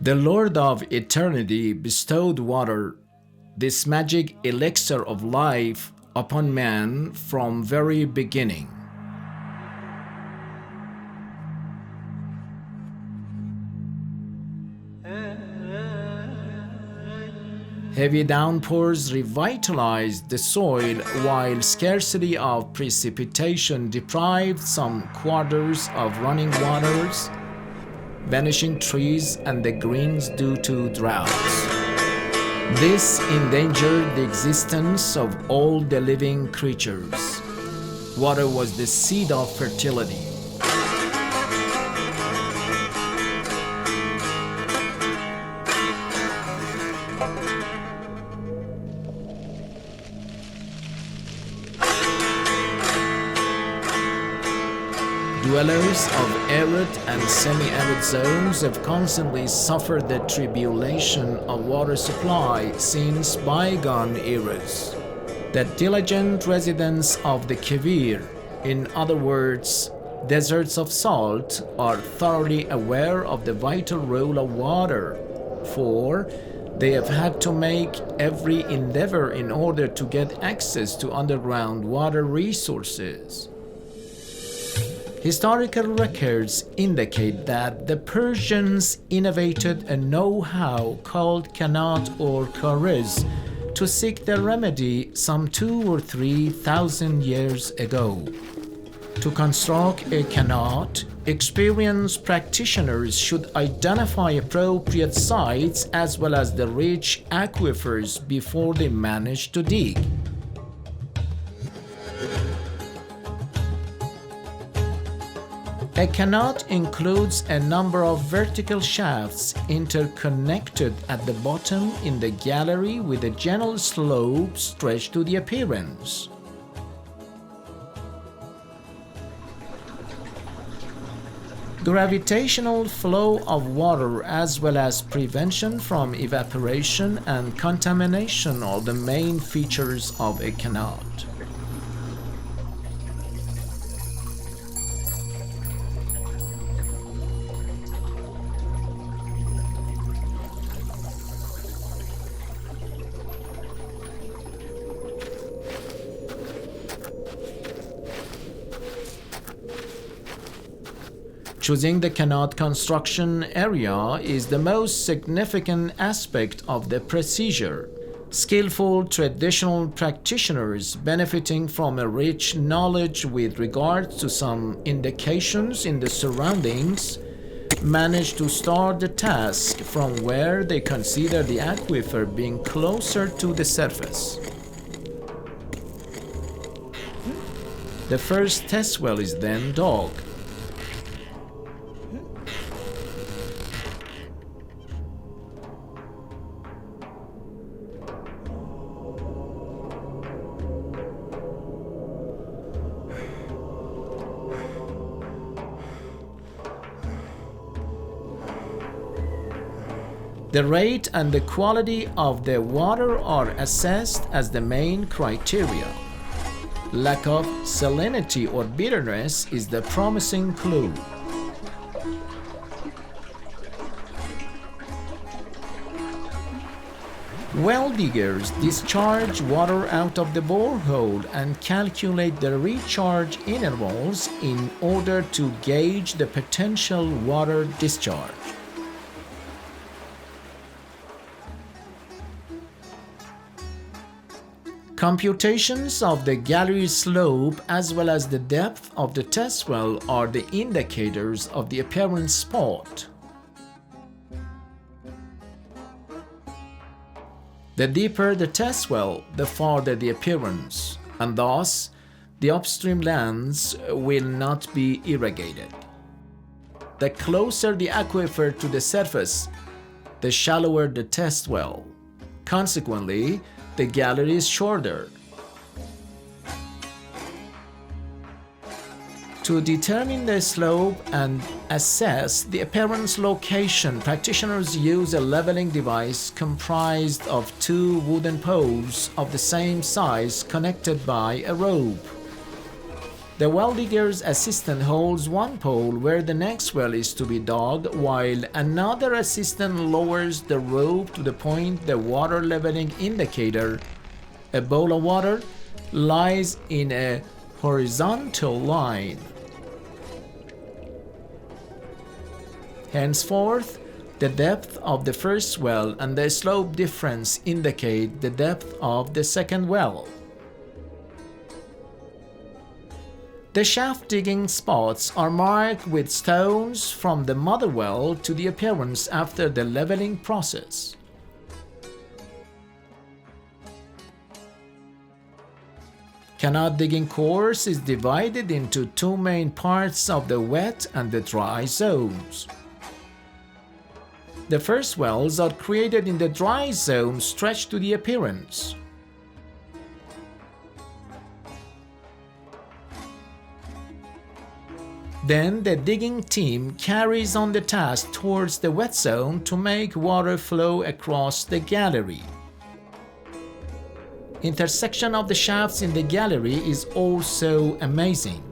The Lord of Eternity bestowed water, this magic elixir of life, upon man from very beginning. Heavy downpours revitalized the soil, while scarcity of precipitation deprived some quarters of running waters, vanishing trees, and the greens due to droughts. This endangered the existence of all the living creatures. Water was the seed of fertility. Dwellers of arid and semi-arid zones have constantly suffered the tribulation of water supply since bygone eras. The diligent residents of the Kavir, in other words, deserts of salt, are thoroughly aware of the vital role of water, for they have had to make every endeavor in order to get access to underground water resources. Historical records indicate that the Persians innovated a know-how called Qanat or Kariz to seek the remedy some 2,000 or 3,000 years ago. To construct a Qanat, experienced practitioners should identify appropriate sites as well as the rich aquifers before they manage to dig. A Qanat includes a number of vertical shafts interconnected at the bottom in the gallery with a gentle slope stretched to the appearance. Gravitational flow of water as well as prevention from evaporation and contamination are the main features of a Qanat. Choosing the Qanat construction area is the most significant aspect of the procedure. Skillful traditional practitioners benefiting from a rich knowledge with regard to some indications in the surroundings manage to start the task from where they consider the aquifer being closer to the surface. The first test well is then dug. The rate and the quality of the water are assessed as the main criteria. Lack of salinity or bitterness is the promising clue. Well diggers discharge water out of the borehole and calculate the recharge intervals in order to gauge the potential water discharge. Computations of the gallery slope as well as the depth of the test well are the indicators of the apparent spot. The deeper the test well, the farther the appearance, and thus the upstream lands will not be irrigated. The closer the aquifer to the surface, the shallower the test well. Consequently, the gallery is shorter. To determine the slope and assess the apparent location, practitioners use a leveling device comprised of two wooden poles of the same size connected by a rope. The well digger's assistant holds one pole where the next well is to be dug, while another assistant lowers the rope to the point the water leveling indicator, a bowl of water, lies in a horizontal line. Henceforth, the depth of the first well and the slope difference indicate the depth of the second well. The shaft digging spots are marked with stones from the mother well to the appearance after the leveling process. Qanat digging course is divided into two main parts of the wet and the dry zones. The first wells are created in the dry zone stretched to the appearance. Then the digging team carries on the task towards the wet zone to make water flow across the gallery. Intersection of the shafts in the gallery is also amazing.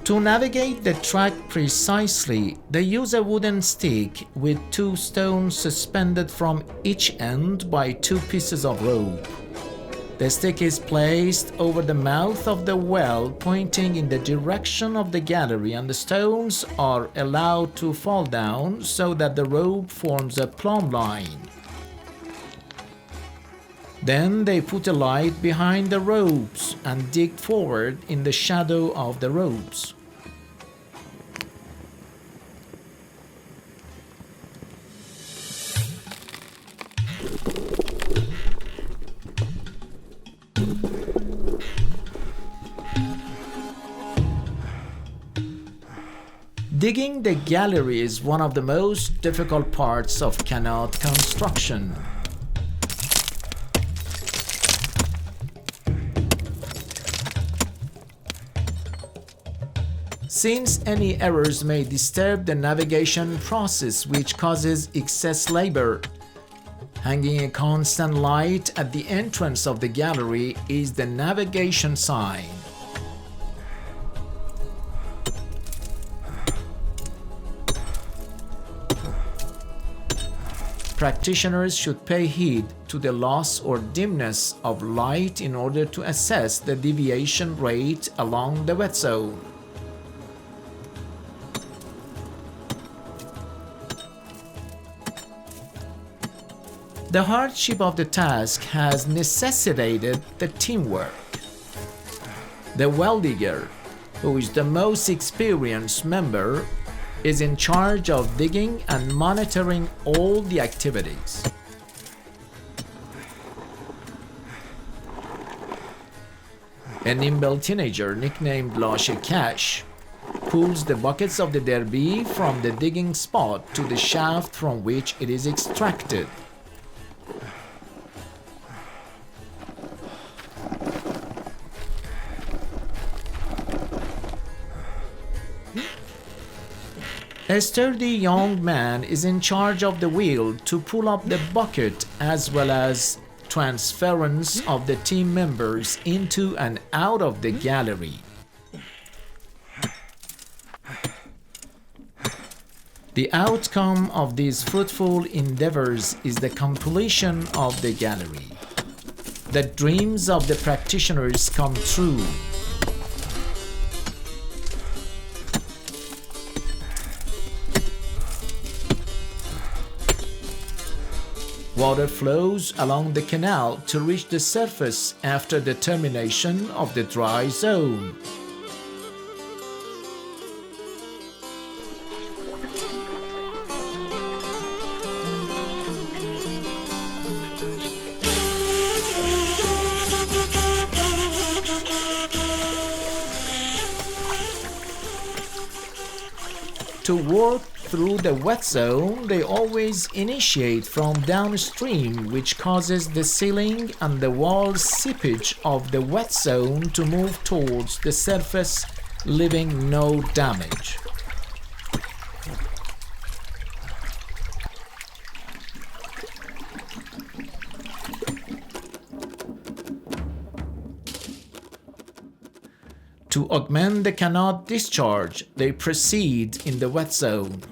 To navigate the track precisely, they use a wooden stick with two stones suspended from each end by two pieces of rope. The stick is placed over the mouth of the well, pointing in the direction of the gallery, and the stones are allowed to fall down so that the rope forms a plumb line. Then they put a light behind the ropes and dig forward in the shadow of the ropes. Digging the gallery is one of the most difficult parts of Qanat construction. Since any errors may disturb the navigation process, which causes excess labor, hanging a constant light at the entrance of the gallery is the navigation sign. Practitioners should pay heed to the loss or dimness of light in order to assess the deviation rate along the wet zone. The hardship of the task has necessitated the teamwork. The well digger, who is the most experienced member, is in charge of digging and monitoring all the activities. A nimble teenager nicknamed Lashe Cash pulls the buckets of the derby from the digging spot to the shaft from which it is extracted. A sturdy young man is in charge of the wheel to pull up the bucket, as well as transference of the team members into and out of the gallery. The outcome of these fruitful endeavors is the completion of the gallery. The dreams of the practitioners come true. Water flows along the canal to reach the surface after the termination of the dry zone. To work through the wet zone, they always initiate from downstream, which causes the ceiling and the wall seepage of the wet zone to move towards the surface, leaving no damage. To augment the Qanat discharge, they proceed in the wet zone.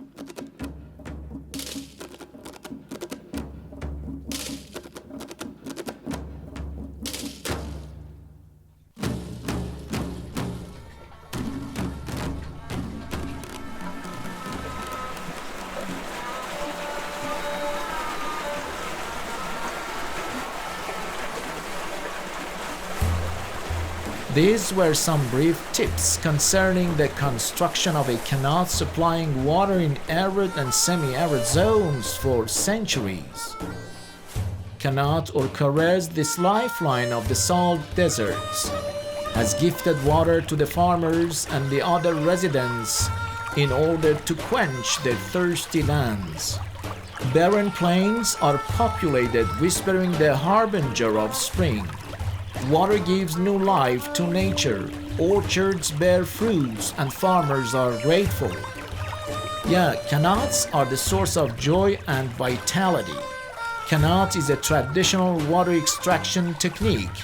These were some brief tips concerning the construction of a Qanat supplying water in arid and semi-arid zones for centuries. Qanat, or Karez, this lifeline of the salt deserts, has gifted water to the farmers and the other residents in order to quench their thirsty lands. Barren plains are populated, whispering the harbinger of spring. Water gives new life to nature, orchards bear fruits, and farmers are grateful. Yeah, Qanats are the source of joy and vitality. Qanat is a traditional water extraction technique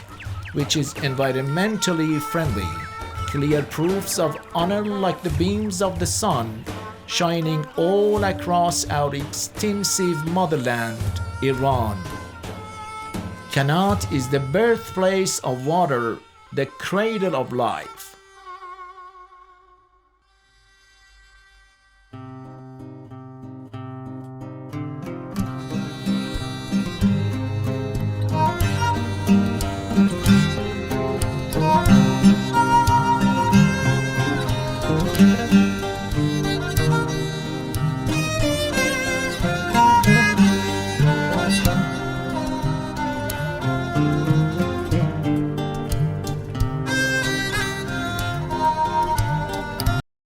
which is environmentally friendly. Clear proofs of honor like the beams of the sun shining all across our extensive motherland, Iran. Qanat is the birthplace of water, the cradle of life.